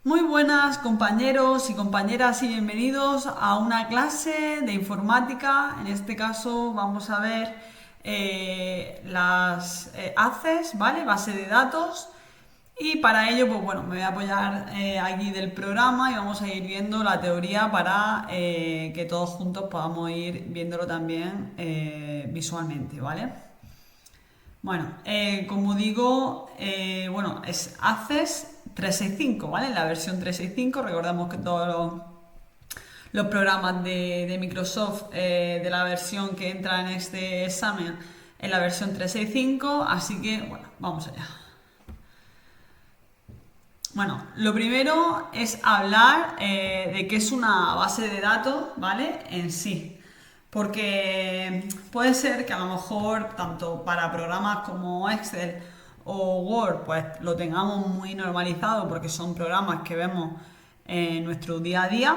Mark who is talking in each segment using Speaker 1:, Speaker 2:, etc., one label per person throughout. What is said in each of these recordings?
Speaker 1: Muy buenas compañeros y compañeras y bienvenidos a una clase de informática. En este caso vamos a ver las ACES, ¿vale? Base de datos. Y para ello, pues bueno, me voy a apoyar aquí del programa y vamos a ir viendo la teoría para que todos juntos podamos ir viéndolo también visualmente, ¿vale? Bueno, como digo, bueno, es ACES 365, ¿vale? En la versión 365, recordamos que todos los programas de Microsoft de la versión que entra en este examen en la versión 365, así que, bueno, vamos allá. Bueno, lo primero es hablar de qué es una base de datos, ¿vale? En sí. Porque puede ser que a lo mejor tanto para programas como Excel o Word, pues lo tengamos muy normalizado porque son programas que vemos en nuestro día a día,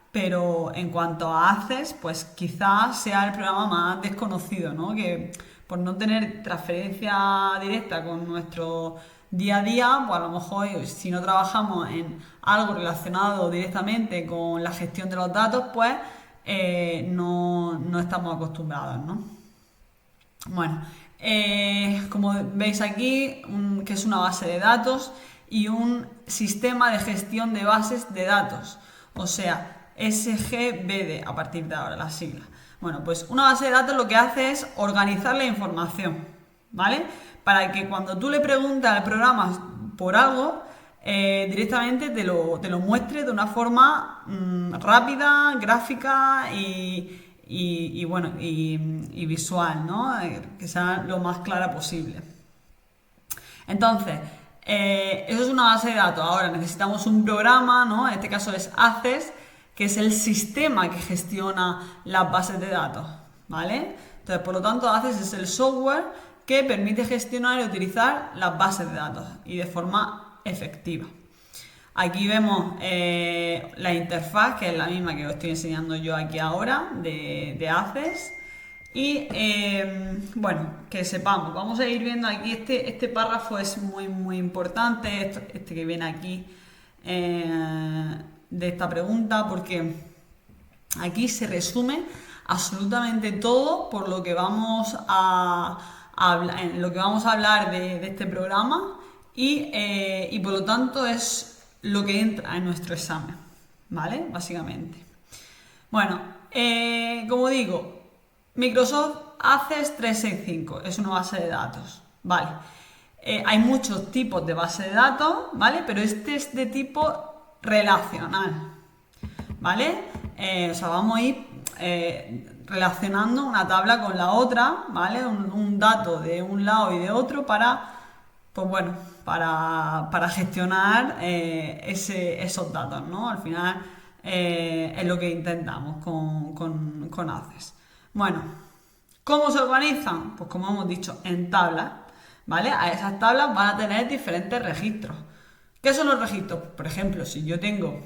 Speaker 1: pero en cuanto a Access, pues quizás sea el programa más desconocido, ¿no? Que por no tener transferencia directa con nuestro día a día, pues a lo mejor si no trabajamos en algo relacionado directamente con la gestión de los datos, pues no estamos acostumbrados, ¿no? Bueno, como veis aquí, que es una base de datos y un sistema de gestión de bases de datos, o sea, SGBD a partir de ahora, la sigla. Bueno, pues una base de datos lo que hace es organizar la información, ¿vale? Para que cuando tú le preguntes al programa por algo, directamente te lo muestre de una forma rápida, gráfica y bueno, y visual, ¿no? Que sea lo más clara posible. Entonces, eso es una base de datos. Ahora necesitamos un programa, ¿no? En este caso es ACES, que es el sistema que gestiona las bases de datos, ¿vale? Entonces, por lo tanto, ACES es el software que permite gestionar y utilizar las bases de datos y de forma efectiva. Aquí vemos la interfaz, que es la misma que os estoy enseñando yo aquí ahora, de ACES. Y bueno, que sepamos, vamos a ir viendo aquí, este párrafo es muy importante, este que viene aquí de esta pregunta, porque aquí se resume absolutamente todo por lo que vamos a hablar, en lo que vamos a hablar de este programa y por lo tanto es lo que entra en nuestro examen, ¿vale? Básicamente. Bueno, como digo, Microsoft Access 365 es una base de datos, ¿vale? Hay muchos tipos de base de datos, ¿vale? Pero este es de tipo relacional, ¿vale? O sea, vamos a ir relacionando una tabla con la otra, ¿vale? Un dato de un lado y de otro para, pues bueno, para gestionar esos datos, ¿no? Al final es lo que intentamos con Access. Bueno, ¿cómo se organizan? Pues como hemos dicho, en tablas, ¿vale? A esas tablas van a tener diferentes registros. ¿Qué son los registros? Por ejemplo, si yo tengo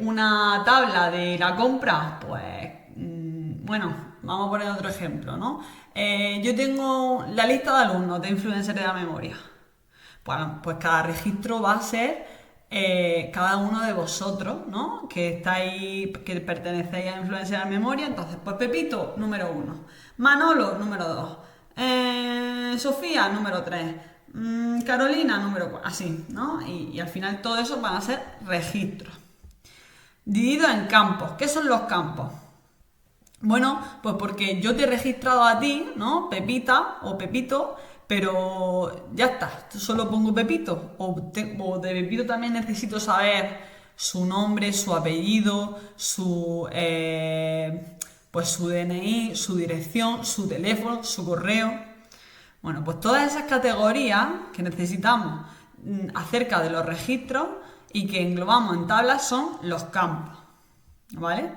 Speaker 1: una tabla de la compra, pues bueno, vamos a poner otro ejemplo, ¿no? Yo tengo la lista de alumnos de influencers de la memoria. Bueno, pues cada registro va a ser cada uno de vosotros, ¿no? Que estáis, que pertenecéis a Influencers de la memoria. Entonces, pues Pepito, número 1. Manolo, número 2. Sofía, número 3. Carolina, número 4. Así, ¿no? Y al final todo eso van a ser registros. Dividido en campos. ¿Qué son los campos? Bueno, pues porque yo te he registrado a ti, ¿no? Pepita o Pepito, pero ya está, solo pongo Pepito. O de Pepito también necesito saber su nombre, su apellido, pues su DNI, su dirección, su teléfono, su correo. Bueno, pues todas esas categorías que necesitamos acerca de los registros y que englobamos en tablas son los campos, ¿vale?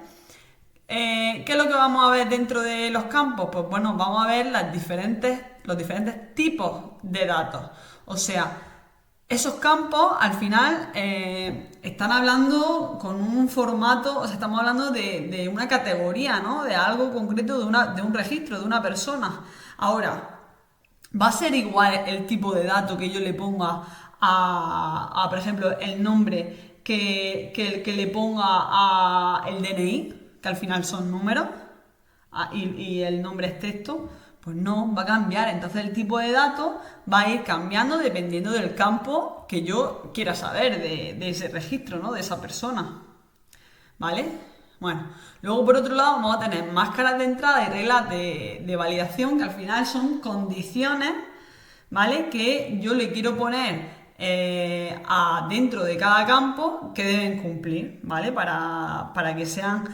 Speaker 1: ¿Qué es lo que vamos a ver dentro de los campos? Pues bueno, vamos a ver los diferentes tipos de datos. O sea, esos campos al final están hablando con un formato, o sea, estamos hablando de una categoría, ¿no? De algo concreto, de un registro, de una persona. Ahora, ¿va a ser igual el tipo de dato que yo le ponga por ejemplo, el nombre que le ponga a el DNI, que al final son números, y el nombre es texto, pues no, va a cambiar. Entonces el tipo de datos va a ir cambiando dependiendo del campo que yo quiera saber de ese registro, ¿no? De esa persona. ¿Vale? Bueno, luego por otro lado vamos a tener máscaras de entrada y reglas de validación, que al final son condiciones, ¿vale? Que yo le quiero poner dentro de cada campo que deben cumplir, ¿vale? Para que sean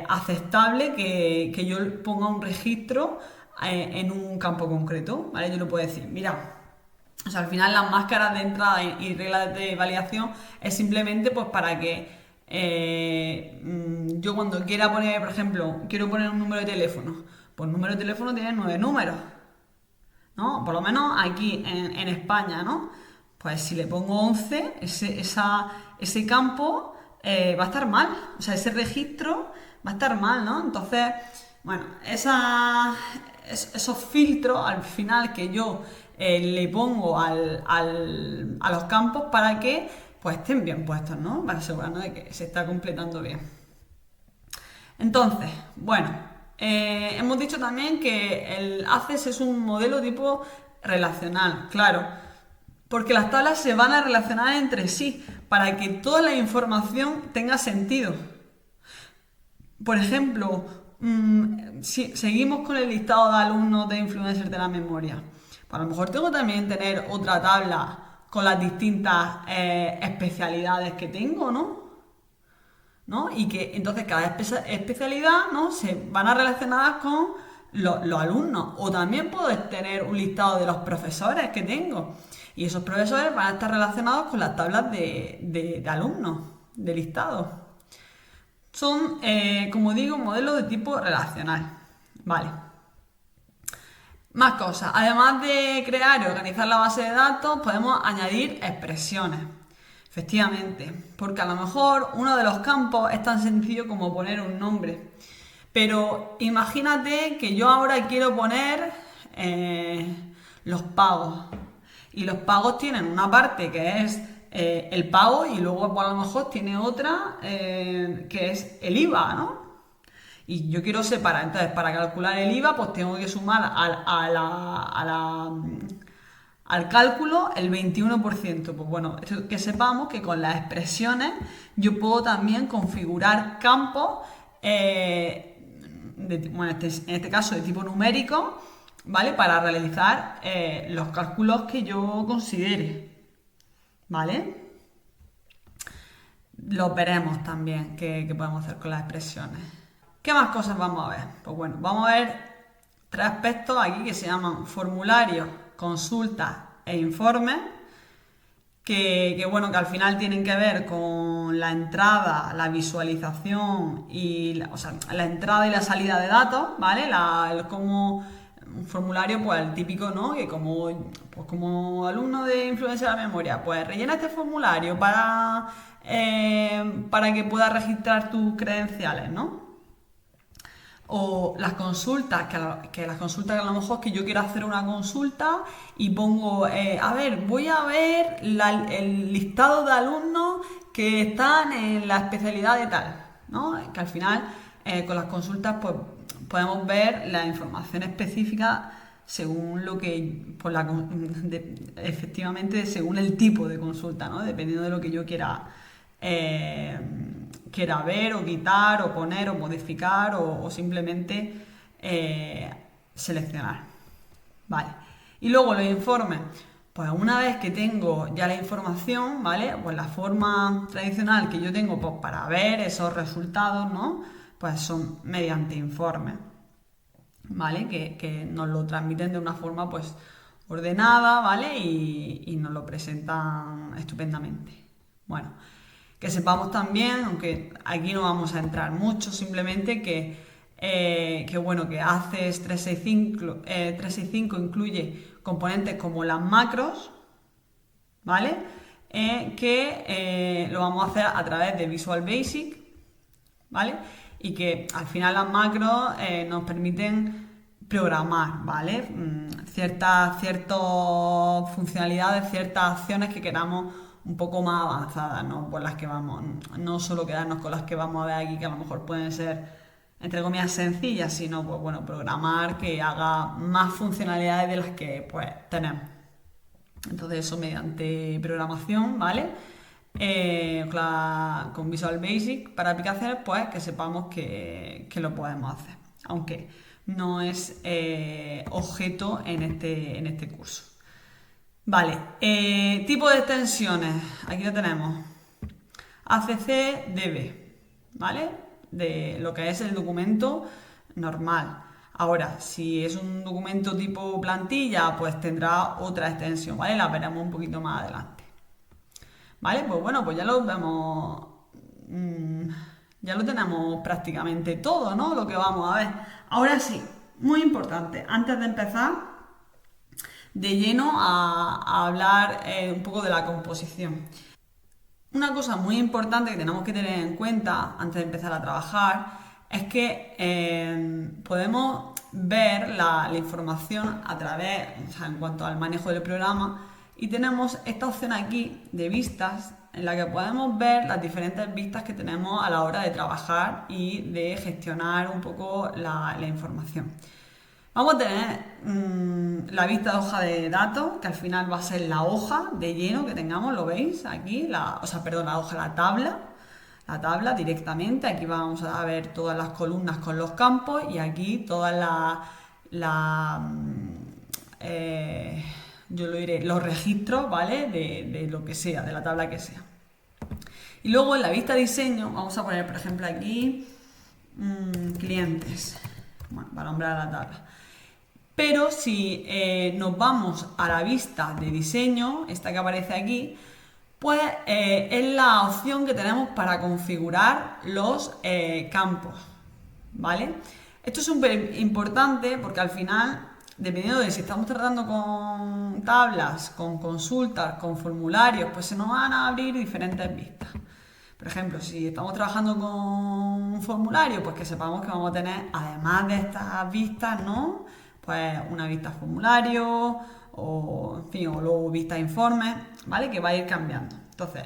Speaker 1: aceptables que yo ponga un registro en un campo concreto, ¿vale? Yo le puedo decir, mira, o sea, al final las máscaras de entrada y reglas de validación es simplemente pues para que yo cuando quiera poner, por ejemplo, quiero poner un número de teléfono, pues el número de teléfono tiene 9 números, ¿no? Por lo menos aquí en España, ¿no? Pues si le pongo 11, ese campo va a estar mal, o sea, ese registro va a estar mal, ¿no? Entonces, bueno, esos filtros al final que yo le pongo a los campos para que pues estén bien puestos, ¿no? Para asegurarnos de que se está completando bien. Entonces, bueno, hemos dicho también que el ACES es un modelo tipo relacional, claro, porque las tablas se van a relacionar entre sí para que toda la información tenga sentido. Por ejemplo, si seguimos con el listado de alumnos de influencers de la memoria, pues a lo mejor tengo también tener otra tabla con las distintas especialidades que tengo, ¿no? Y que entonces cada especialidad, ¿no? Se van a relacionar con los alumnos. O también puedo tener un listado de los profesores que tengo. Y esos profesores van a estar relacionados con las tablas de alumnos, de listado. Son, como digo, modelos de tipo relacional. Vale. Más cosas. Además de crear y organizar la base de datos, podemos añadir expresiones. Efectivamente, porque a lo mejor uno de los campos es tan sencillo como poner un nombre. Pero imagínate que yo ahora quiero poner los pagos. Y los pagos tienen una parte que es el pago y luego pues, a lo mejor tiene otra que es el IVA, ¿no? Y yo quiero separar. Entonces, para calcular el IVA, pues tengo que sumar al cálculo el 21%. Pues bueno, que sepamos que con las expresiones yo puedo también configurar campos, en este caso de tipo numérico, ¿vale? Para realizar los cálculos que yo considere, ¿vale? Los veremos también que podemos hacer con las expresiones. ¿Qué más cosas vamos a ver? Pues bueno, vamos a ver 3 aspectos aquí que se llaman formularios, consultas e informes, bueno, que al final tienen que ver con la entrada, la visualización y la entrada y la salida de datos, ¿vale? Como un formulario, pues el típico, ¿no? Que como alumno de influencia de la memoria, pues rellena este formulario para que puedas registrar tus credenciales, ¿no? O las consultas, que las consultas que a lo mejor que yo quiero hacer una consulta y pongo, voy a ver el listado de alumnos que están en la especialidad de tal, ¿no? Que al final con las consultas pues podemos ver la información específica según lo que, efectivamente según el tipo de consulta, ¿no? Dependiendo de lo que yo quiera ver o quitar o poner o modificar o simplemente seleccionar. Vale. Y luego los informes. Pues una vez que tengo ya la información, ¿vale? Pues la forma tradicional que yo tengo pues, para ver esos resultados, ¿no? Pues son mediante informes, ¿vale? Que nos lo transmiten de una forma pues ordenada, ¿vale? Y nos lo presentan estupendamente. Bueno, que sepamos también, aunque aquí no vamos a entrar mucho, simplemente que bueno, que ACES 365 incluye componentes como las macros, ¿vale? Lo vamos a hacer a través de Visual Basic, ¿vale? Y que al final las macros nos permiten programar, ¿vale? Ciertas funcionalidades, ciertas acciones que queramos un poco más avanzadas, ¿no? Por las que vamos, no solo quedarnos con las que vamos a ver aquí, que a lo mejor pueden ser, entre comillas, sencillas, sino, pues bueno, programar que haga más funcionalidades de las que, pues, tenemos. Entonces eso mediante programación, ¿vale? Con Visual Basic para aplicaciones, pues que sepamos que lo podemos hacer, aunque no es objeto en este curso. Vale, tipo de extensiones, aquí lo tenemos, ACC DB, ¿vale? De lo que es el documento normal. Ahora, si es un documento tipo plantilla, pues tendrá otra extensión, ¿vale? La veremos un poquito más adelante. ¿Vale? Pues bueno, pues ya lo vemos, ya lo tenemos prácticamente todo, ¿no? Lo que vamos a ver. Ahora sí, muy importante, antes de empezar de lleno a hablar un poco de la composición. Una cosa muy importante que tenemos que tener en cuenta antes de empezar a trabajar es que podemos ver la información a través, o sea, en cuanto al manejo del programa, y tenemos esta opción aquí de vistas en la que podemos ver las diferentes vistas que tenemos a la hora de trabajar y de gestionar un poco la información. Vamos a tener la vista de hoja de datos, que al final va a ser la hoja de lleno que tengamos, ¿lo veis? Aquí, la hoja, la tabla directamente. Aquí vamos a ver todas las columnas con los campos y aquí todas yo lo diré, los registros, ¿vale? De lo que sea, de la tabla que sea. Y luego en la vista diseño, vamos a poner, por ejemplo, aquí clientes, bueno, para nombrar la tabla. Pero si nos vamos a la vista de diseño, esta que aparece aquí, pues es la opción que tenemos para configurar los campos, ¿vale? Esto es súper importante porque al final, dependiendo de si estamos tratando con tablas, con consultas, con formularios, pues se nos van a abrir diferentes vistas. Por ejemplo, si estamos trabajando con un formulario, pues que sepamos que vamos a tener, además de estas vistas, ¿no? Pues una vista formulario o, en fin, o luego vista informes, ¿vale? Que va a ir cambiando. Entonces,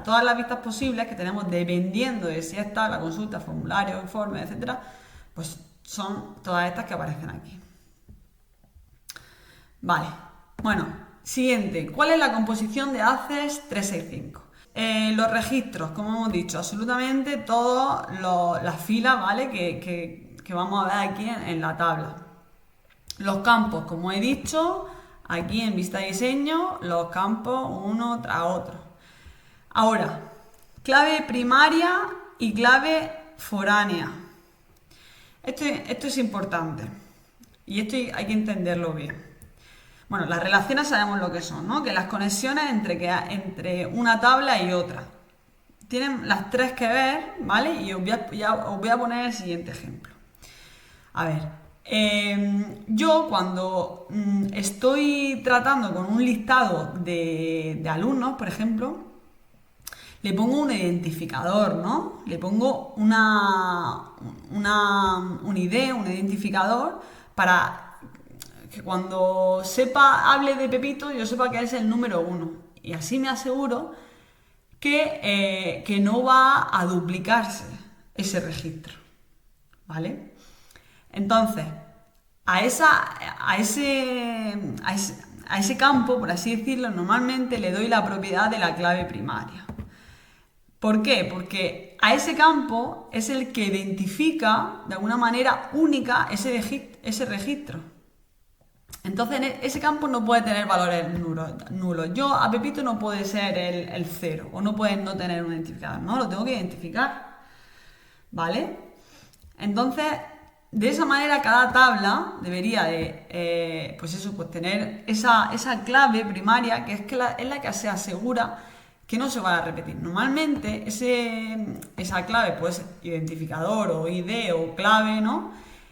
Speaker 1: todas las vistas posibles que tenemos, dependiendo de si está la consulta, formulario, informe, etcétera, pues son todas estas que aparecen aquí. Vale, bueno, siguiente. ¿Cuál es la composición de ACCESS 365? Los registros, como hemos dicho, absolutamente todas las filas, ¿vale? Que vamos a ver aquí en la tabla. Los campos, como he dicho, aquí en vista de diseño, los campos uno tras otro. Ahora, clave primaria y clave foránea. Esto es importante y esto hay que entenderlo bien. Bueno, las relaciones sabemos lo que son, ¿no? Que las conexiones entre una tabla y otra tienen las tres que ver, ¿vale? Y os voy a poner el siguiente ejemplo. A ver. Yo cuando estoy tratando con un listado de alumnos, por ejemplo, le pongo un identificador, ¿no? Le pongo un ID, un identificador, para que cuando hable de Pepito, yo sepa que es el número 1. Y así me aseguro que no va a duplicarse ese registro, ¿vale? Entonces, a ese campo, por así decirlo, normalmente le doy la propiedad de la clave primaria. ¿Por qué? Porque a ese campo es el que identifica de alguna manera única ese registro. Entonces, ese campo no puede tener valores nulos. Yo a Pepito no puede ser el 0 o no puede no tener un identificador. No, lo tengo que identificar. ¿Vale? Entonces, de esa manera, cada tabla debería de, pues tener esa clave primaria, que es la que se asegura que no se va a repetir. Normalmente, esa clave puede ser identificador o ID o clave, ¿no?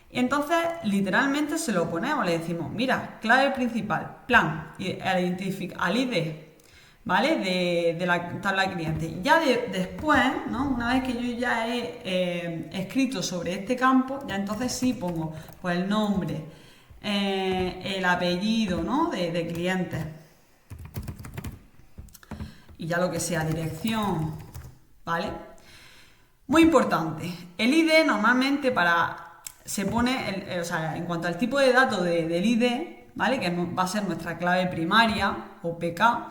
Speaker 1: Y entonces, literalmente se lo ponemos, le decimos, mira, clave principal, plan, al ID, ¿vale? De la tabla de clientes. Ya después, ¿no? Una vez que yo ya he escrito sobre este campo, ya entonces sí pongo pues el nombre, el apellido, ¿no? de clientes. Y ya lo que sea, dirección, ¿vale? Muy importante, el ID normalmente se pone, o sea, en cuanto al tipo de datos del ID, ¿vale? Que va a ser nuestra clave primaria o PK,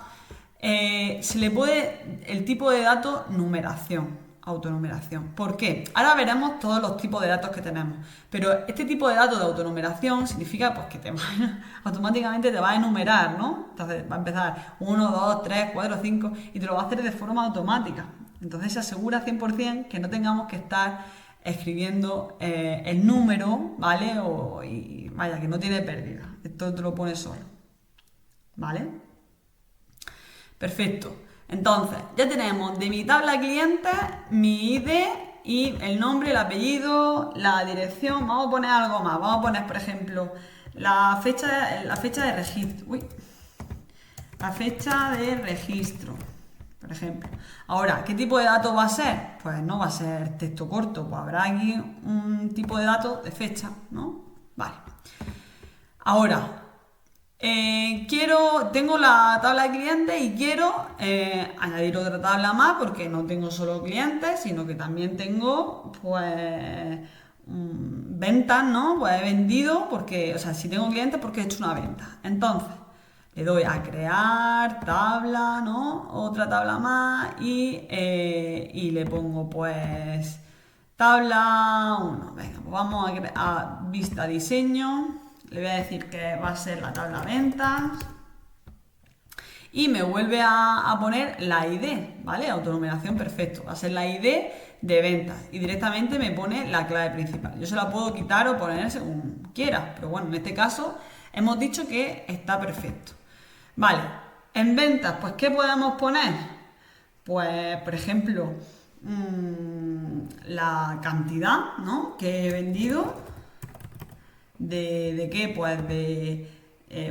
Speaker 1: se le puede el tipo de dato numeración, autonumeración. ¿Por qué? Ahora veremos todos los tipos de datos que tenemos, pero este tipo de datos de autonumeración significa pues, que automáticamente te va a enumerar, ¿no? Entonces va a empezar 1, 2, 3, 4, 5 y te lo va a hacer de forma automática. Entonces se asegura 100% que no tengamos que estar escribiendo el número, ¿vale? Y vaya, que no tiene pérdida. Esto te lo pone solo, ¿vale? Perfecto. Entonces, ya tenemos de mi tabla clientes mi ID y el nombre, el apellido, la dirección. Vamos a poner algo más. Vamos a poner, por ejemplo, la fecha de registro. Uy. La fecha de registro, por ejemplo. Ahora, ¿qué tipo de dato va a ser? Pues no va a ser texto corto, pues habrá aquí un tipo de dato de fecha, ¿no? Vale. Ahora, tengo la tabla de clientes y quiero añadir otra tabla más porque no tengo solo clientes, sino que también tengo, pues, ventas, ¿no? Pues he vendido porque, o sea, si tengo clientes porque he hecho una venta. Entonces, le doy a crear tabla, ¿no? Otra tabla más y le pongo, pues, tabla 1. Venga, pues vamos a vista diseño. Le voy a decir que va a ser la tabla ventas. Y me vuelve a poner la ID, ¿vale? Autonumeración, perfecto. Va a ser la ID de ventas. Y directamente me pone la clave principal. Yo se la puedo quitar o poner según quiera. Pero bueno, en este caso hemos dicho que está perfecto. Vale, en ventas, pues ¿qué podemos poner? Pues, por ejemplo, la cantidad, ¿no? Que he vendido. ¿De qué? Pues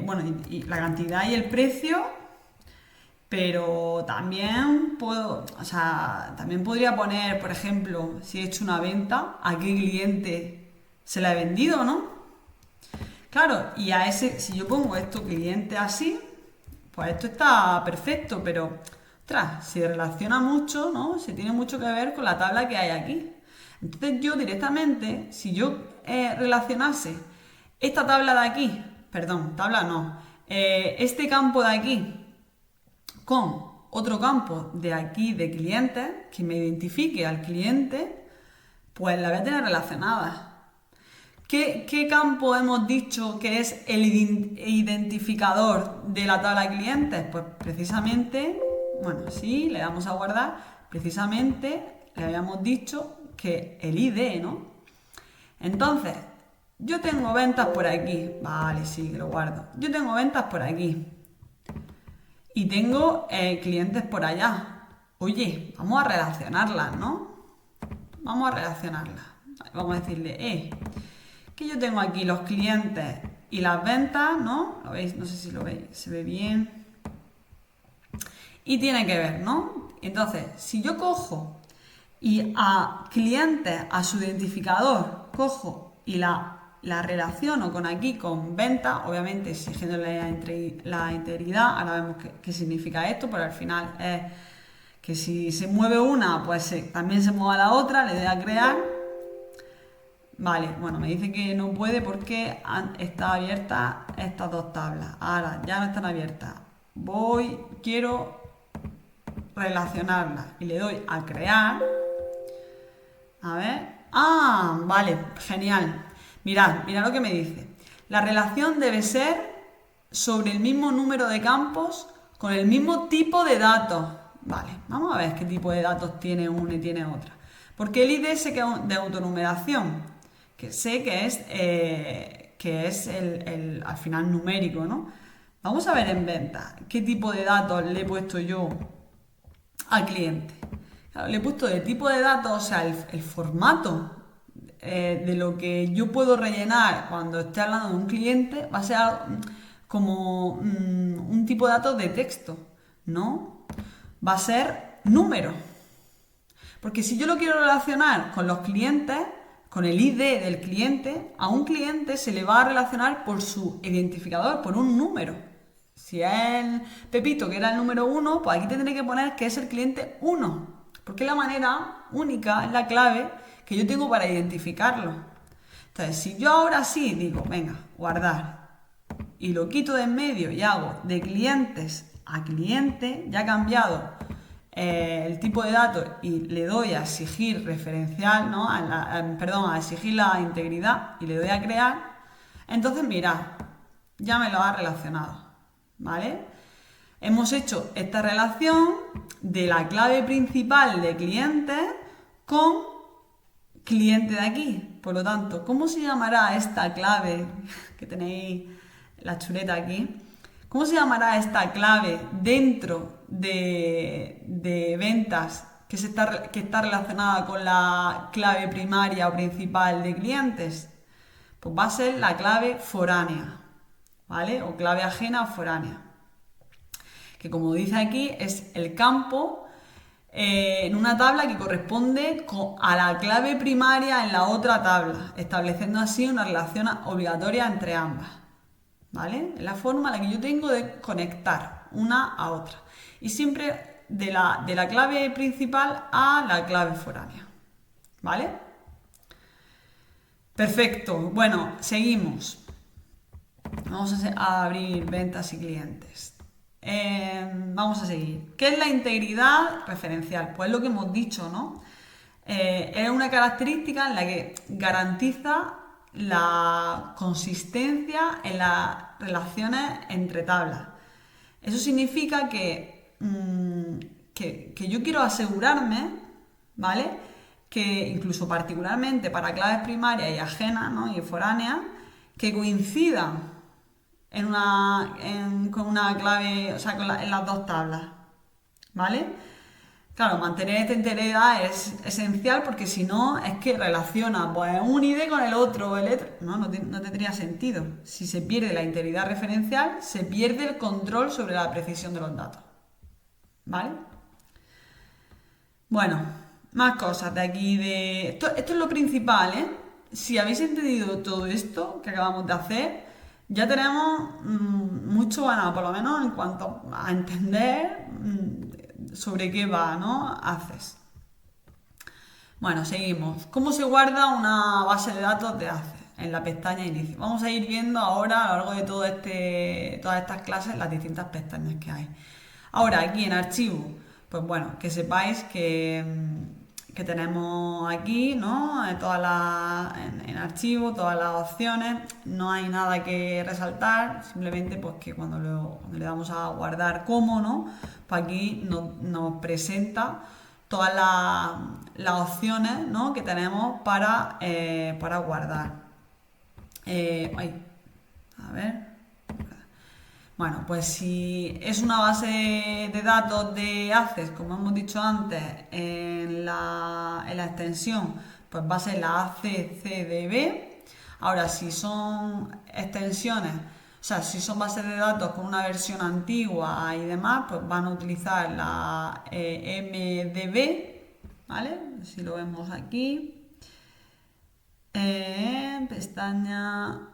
Speaker 1: bueno, y la cantidad y el precio, pero también también podría poner, por ejemplo, si he hecho una venta, a qué cliente se la he vendido, ¿no? Claro, y si yo pongo esto cliente así, pues esto está perfecto, pero, ostras, se relaciona mucho, ¿no? Se tiene mucho que ver con la tabla que hay aquí. Entonces yo directamente, si yo relacionase esta tabla de aquí, perdón, tabla no, este campo de aquí con otro campo de aquí de clientes que me identifique al cliente, pues la voy a tener relacionada. ¿Qué campo hemos dicho que es el identificador de la tabla de clientes? Pues precisamente, bueno, sí, le damos a guardar, precisamente le habíamos dicho que el ID, ¿no? Entonces, yo tengo ventas por aquí. Vale, sí, lo guardo. Yo tengo ventas por aquí. Y tengo clientes por allá. Oye, vamos a relacionarlas, ¿no? Vamos a relacionarlas. Vamos a decirle, que yo tengo aquí los clientes y las ventas, ¿no? ¿Lo veis? No sé si lo veis. Se ve bien. Y tiene que ver, ¿no? Entonces, si yo cojo y a clientes, a su identificador, cojo y la relaciono con aquí, con venta, obviamente exigiéndole la integridad, ahora vemos qué significa esto, pero al final es que si se mueve una, pues también se mueva la otra, le doy a crear. Vale, bueno, me dice que no puede porque está abierta estas dos tablas. Ahora, ya no están abiertas. Quiero relacionarlas y le doy a crear. A ver. Ah, vale, genial. Mirad lo que me dice. La relación debe ser sobre el mismo número de campos con el mismo tipo de datos. Vale, vamos a ver qué tipo de datos tiene una y tiene otra. Porque el ID es de autonumeración, que sé que es el al final numérico, ¿no? Vamos a ver en venta qué tipo de datos le he puesto yo al cliente. Claro, le he puesto de tipo de datos, o sea, el formato de lo que yo puedo rellenar cuando esté hablando de un cliente va a ser como un tipo de datos de texto, ¿no? Va a ser número. Porque si yo lo quiero relacionar con los clientes, con el ID del cliente, a un cliente se le va a relacionar por su identificador, por un número. Si es el Pepito, que era el número 1, pues aquí tendré que poner que es el cliente 1, porque es la manera única, es la clave que yo tengo para identificarlo. Entonces, si yo ahora sí digo, venga, guardar, y lo quito de en medio y hago de clientes a cliente, ya ha cambiado el tipo de datos y le doy a exigir referencial, ¿no? Perdón, a exigir la integridad y le doy a crear, entonces mirad, ya me lo ha relacionado, ¿vale? Hemos hecho esta relación de la clave principal de cliente con cliente de aquí. Por lo tanto, ¿cómo se llamará esta clave que tenéis la chuleta aquí? ¿Cómo se llamará esta clave dentro de ventas que está relacionada con la clave primaria o principal de clientes? Pues va a ser la clave foránea, ¿vale? O clave ajena o foránea. Que como dice aquí, es el campo en una tabla que corresponde a la clave primaria en la otra tabla, estableciendo así una relación obligatoria entre ambas. ¿Vale? Es la forma en la que yo tengo de conectar una a otra. Y siempre de la clave principal a la clave foránea. ¿Vale? Perfecto. Bueno, seguimos. Vamos a abrir ventas y clientes. Vamos a seguir. ¿Qué es la integridad referencial? Pues lo que hemos dicho, ¿no? Es una característica en la que garantiza la consistencia en las relaciones entre tablas. Eso significa que yo quiero asegurarme, ¿vale? Que incluso particularmente para claves primarias y ajenas, ¿no? Y foráneas, que coincidan con una clave, o sea, en las dos tablas, ¿vale? Claro, mantener esta integridad es esencial porque si no es que relaciona pues, un ID con el otro, no tendría sentido. Si se pierde la integridad referencial, se pierde el control sobre la precisión de los datos, ¿vale? Bueno, más cosas de aquí Esto es lo principal, ¿eh? Si habéis entendido todo esto que acabamos de hacer, ya tenemos mucho ganado, por lo menos en cuanto a entender sobre qué va, ¿no? Haces. Bueno, seguimos. ¿Cómo se guarda una base de datos de Access? En la pestaña inicio. Vamos a ir viendo ahora a lo largo de todas estas clases las distintas pestañas que hay. Ahora, aquí en archivo, pues bueno, que sepáis que tenemos aquí, ¿no? En archivo, todas las opciones, no hay nada que resaltar, simplemente pues que cuando le damos a guardar como, ¿no? Pues aquí nos presenta todas las opciones, ¿no? Que tenemos para guardar. A ver. Bueno, pues si es una base de datos de Access, como hemos dicho antes, en la extensión, pues va a ser la ACCDB. Ahora, si son extensiones, o sea, si son bases de datos con una versión antigua y demás, pues van a utilizar la MDB, ¿vale? Si lo vemos aquí. Pestaña.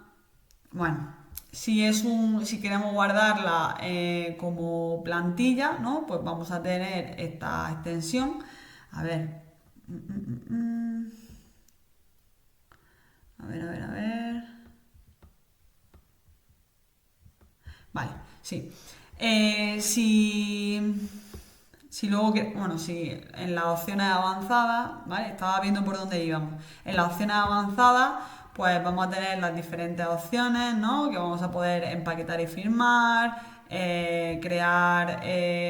Speaker 1: Bueno. Si queremos guardarla como plantilla, ¿no? Pues vamos a tener esta extensión. A ver. A ver. Vale, sí. Si luego, si en las opciones avanzadas, ¿vale? Estaba viendo por dónde íbamos. En las opciones avanzadas, pues vamos a tener las diferentes opciones, ¿no? Que vamos a poder empaquetar y firmar, crear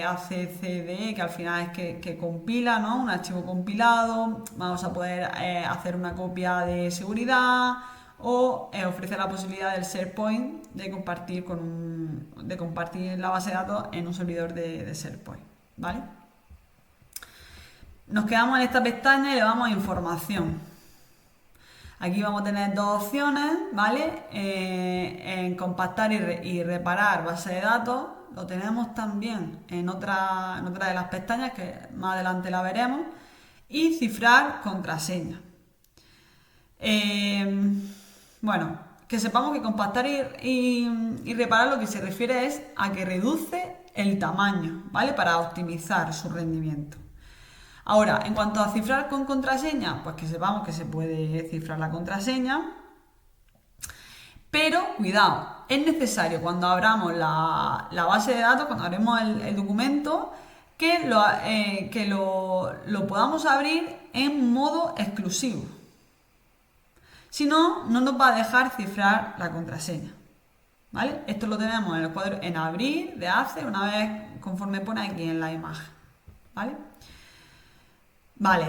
Speaker 1: ACCD, que al final es que compila, ¿no? Un archivo compilado. Vamos a poder hacer una copia de seguridad o ofrecer la posibilidad del SharePoint de compartir la base de datos en un servidor de SharePoint, ¿vale? Nos quedamos en esta pestaña y le damos a información. Aquí vamos a tener dos opciones, ¿vale? En compactar y reparar base de datos. Lo tenemos también en otra de las pestañas que más adelante la veremos. Y cifrar contraseña. Bueno, que sepamos que compactar y reparar lo que se refiere es a que reduce el tamaño, ¿vale? Para optimizar su rendimiento. Ahora, en cuanto a cifrar con contraseña, pues que sepamos que se puede cifrar la contraseña, pero cuidado, es necesario cuando abramos la base de datos, cuando abremos el documento, que lo podamos abrir en modo exclusivo. Si no, no nos va a dejar cifrar la contraseña. ¿Vale? Esto lo tenemos en el cuadro en abrir de Access, una vez conforme pone aquí en la imagen. ¿Vale? Vale.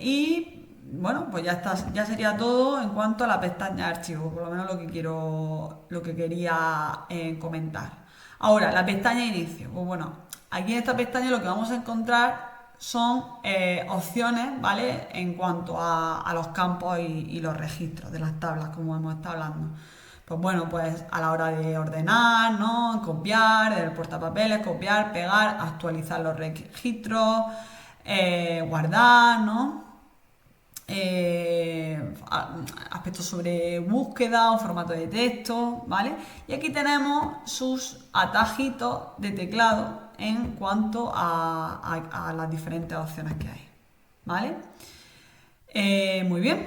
Speaker 1: Y bueno, pues ya está, ya sería todo en cuanto a la pestaña de archivo, por lo menos lo que quería comentar. Ahora, la pestaña de inicio. Pues bueno, aquí en esta pestaña lo que vamos a encontrar son opciones, ¿vale? En cuanto a los campos y los registros de las tablas, como hemos estado hablando. Pues bueno, pues a la hora de ordenar, ¿no? Copiar, el portapapeles, copiar, pegar, actualizar los registros, guardar, ¿no? Aspectos sobre búsqueda o formato de texto, ¿vale? Y aquí tenemos sus atajitos de teclado en cuanto a las diferentes opciones que hay, ¿vale? Muy bien.